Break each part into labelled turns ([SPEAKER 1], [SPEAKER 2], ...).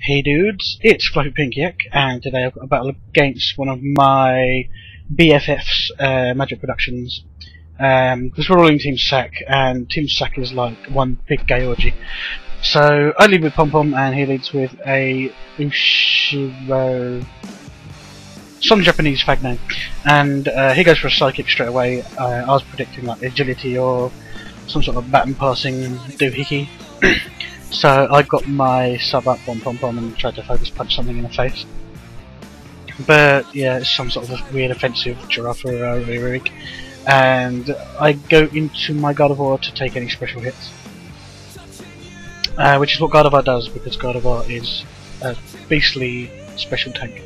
[SPEAKER 1] Hey dudes, it's FluffyPinkYak, and today I've got a battle against one of my BFFs, MagicProductionz. Because we're all in Team Sack, and Team Sack is like one big gay orgy. So I lead with Pom Pom, and he leads with a Ushiro, some Japanese fag name, and he goes for a psychic straight away. I was predicting like agility or some sort of baton passing doohickey. So I got my sub up on Pom Pom and tried to focus punch something in the face. But yeah, it's some sort of weird offensive giraffe rig. And I go into my Gardevoir to take any special hits. Which is what Gardevoir does, because Gardevoir is a beastly special tank.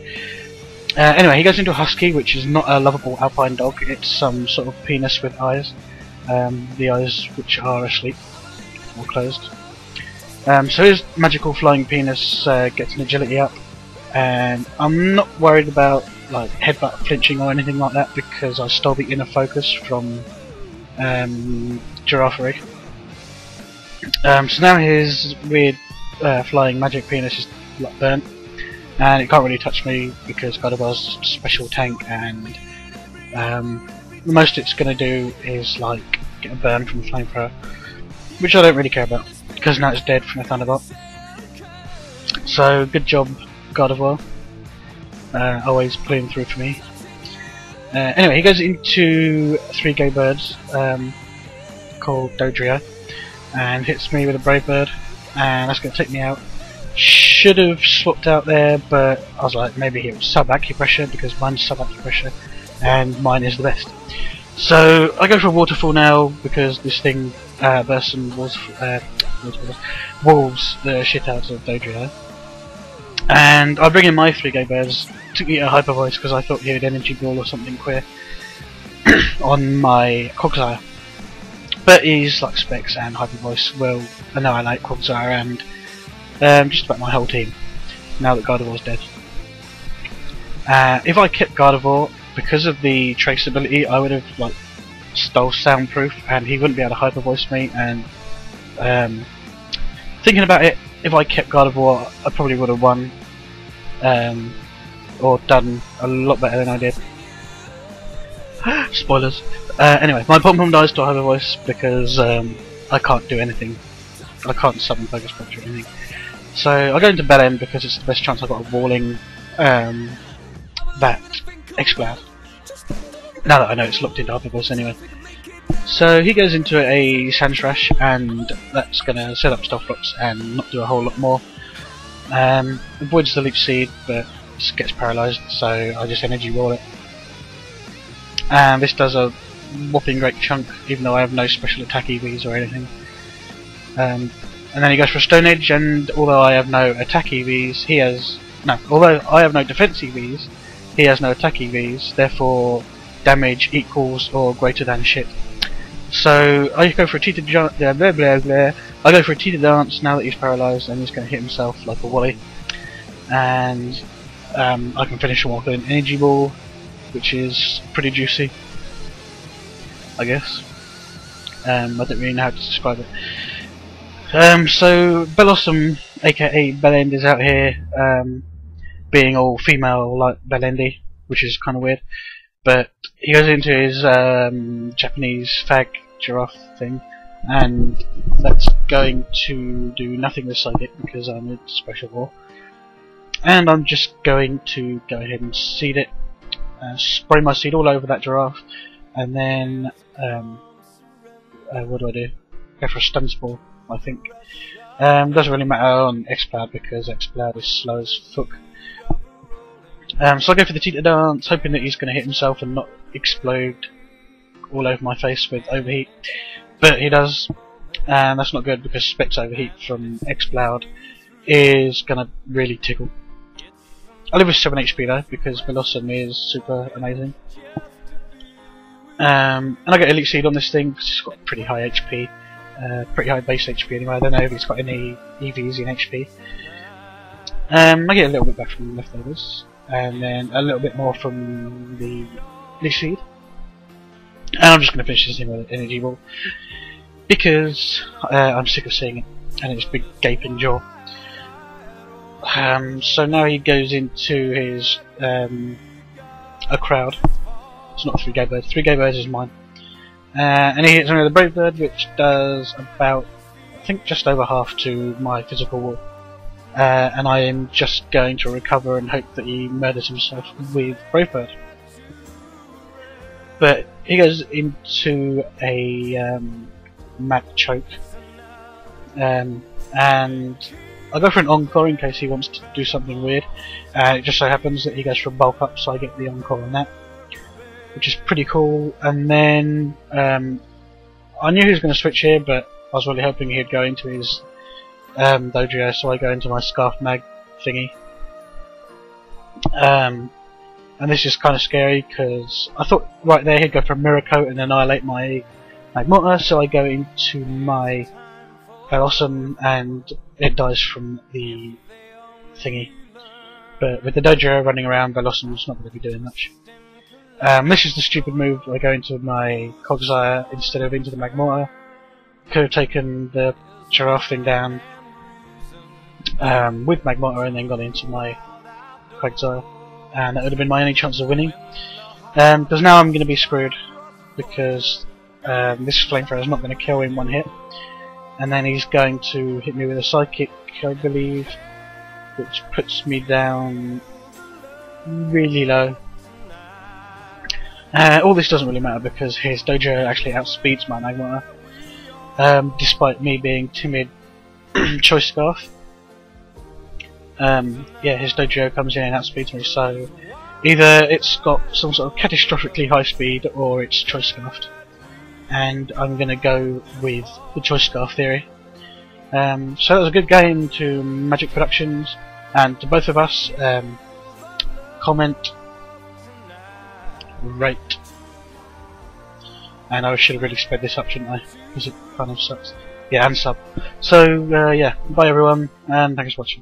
[SPEAKER 1] Anyway, he goes into a Husky, which is not a lovable alpine dog, it's some sort of penis with eyes. The eyes which are asleep or closed. So his magical flying penis gets an agility up, and I'm not worried about like headbutt flinching or anything like that because I stole the inner focus from Giraffe Rig. So now his weird flying magic penis is like burnt, and it can't really touch me because Gardevoir's special tank, and the most it's going to do is like get a burn from the flamethrower, which I don't really care about, because now it's dead from a Thunderbolt. So good job, Gardevoir. Always pulling through for me. Anyway, he goes into 3 gay birds called Dodrio and hits me with a Brave Bird, and that's going to take me out. Should have swapped out there, but I was like, maybe it was sub acupressure because mine's sub acupressure and mine is the best. So I go for a waterfall now because this thing bursts and wolves the shit out of Dodrio. And I bring in my 3 gay birds to get a hyper voice because I thought he had energy ball or something queer on my Quagsire. But he's like Specs and hyper voice will annihilate Quagsire and just about my whole team now that Gardevoir's dead. If I kept Gardevoir, because of the traceability, I would have like stole soundproof and he wouldn't be able to hyper voice me. And thinking about it, if I kept Gardevoir, I probably would have won or done a lot better than I did. Spoilers. Anyway, my Pom Pom dies to a hyper voice because I can't do anything. I can't summon focus punch or anything. So I go into Bell End because it's the best chance I've got of walling that X-Cloud. Now that I know it's locked into hyper voice anyway. So he goes into a Sandslash, and that's going to set up Stealth Rocks and not do a whole lot more. Avoids the Leech Seed, but gets paralysed, so I just energy roll it. And this does a whopping great chunk, even though I have no special attack EVs or anything. And then he goes for a Stone Edge, and although I have no attack EVs, he has although I have no defense EVs, he has no attack EVs. Therefore, damage equals or greater than shit. So I go for a Tita I go for a Tita Dance now that he's paralysed, and he's going to hit himself like a Wally. And I can finish him off with an Energy Ball, which is pretty juicy, I guess. I don't really know how to describe it. So Bellossom, aka Bellend, is out here being all female like Bellendi, which is kind of weird. But he goes into his Japanese fag giraffe thing, and that's going to do nothing with Psychic because I'm a Special War. And I'm just going to go ahead and seed it, spray my seed all over that giraffe, and then what do? Go for a Stun Spore, I think. Doesn't really matter on X-Cloud because X-Cloud is slow as fuck. So I go for the Tita Dance, hoping that he's going to hit himself and not explode all over my face with overheat. But he does, and that's not good because Specs overheat from X-Cloud is going to really tickle. I live with 7 HP though because Bellossom is super amazing. And I get Elite Seed on this thing because it's got pretty high HP, pretty high base HP anyway. I don't know if it's got any EVs in HP. I get a little bit back from leftovers, and then a little bit more from the Leech Seed. And I'm just going to finish this thing with an Energy Ball because I'm sick of seeing it and its big gaping jaw. So now he goes into his a crowd. It's not 3 gay birds. 3 gay birds is mine. And he hits me with a brave bird, which does about, I think, just over half to my physical wall. And I am just going to recover and hope that he murders himself with brave bird. But he goes into a mag choke, and I go for an encore in case he wants to do something weird. It just so happens that he goes for a bulk up, so I get the encore on that, which is pretty cool. And then I knew he was going to switch here, but I was really hoping he'd go into his dojo, so I go into my scarf mag thingy. And this is kind of scary because I thought right there he'd go for a mirror coat and annihilate my Magmortar, so I go into my Blossom and it dies from the thingy. But with the dojo running around, Blossom's not going to be doing much. This is the stupid move. I go into my Cogsire instead of into the Magmortar. Could have taken the giraffe thing down with Magmortar and then gone into my Cogsire, and that would have been my only chance of winning. Because now I'm going to be screwed because this flamethrower is not going to kill in 1 hit, and then he's going to hit me with a psychic, I believe, which puts me down really low. All this doesn't really matter because his dojo actually outspeeds my Magmortar, despite me being timid Choice Scarf. Yeah, his dojo comes in and outspeeds me, so either it's got some sort of catastrophically high speed or it's Choice Scarfed. And I'm going to go with the Choice Scarf theory. So that was a good game to MagicProductionz and to both of us. Comment, rate, and I should have really sped this up, shouldn't I? Because it kind of sucks. Yeah, and sub. So yeah, bye everyone, and thanks for watching.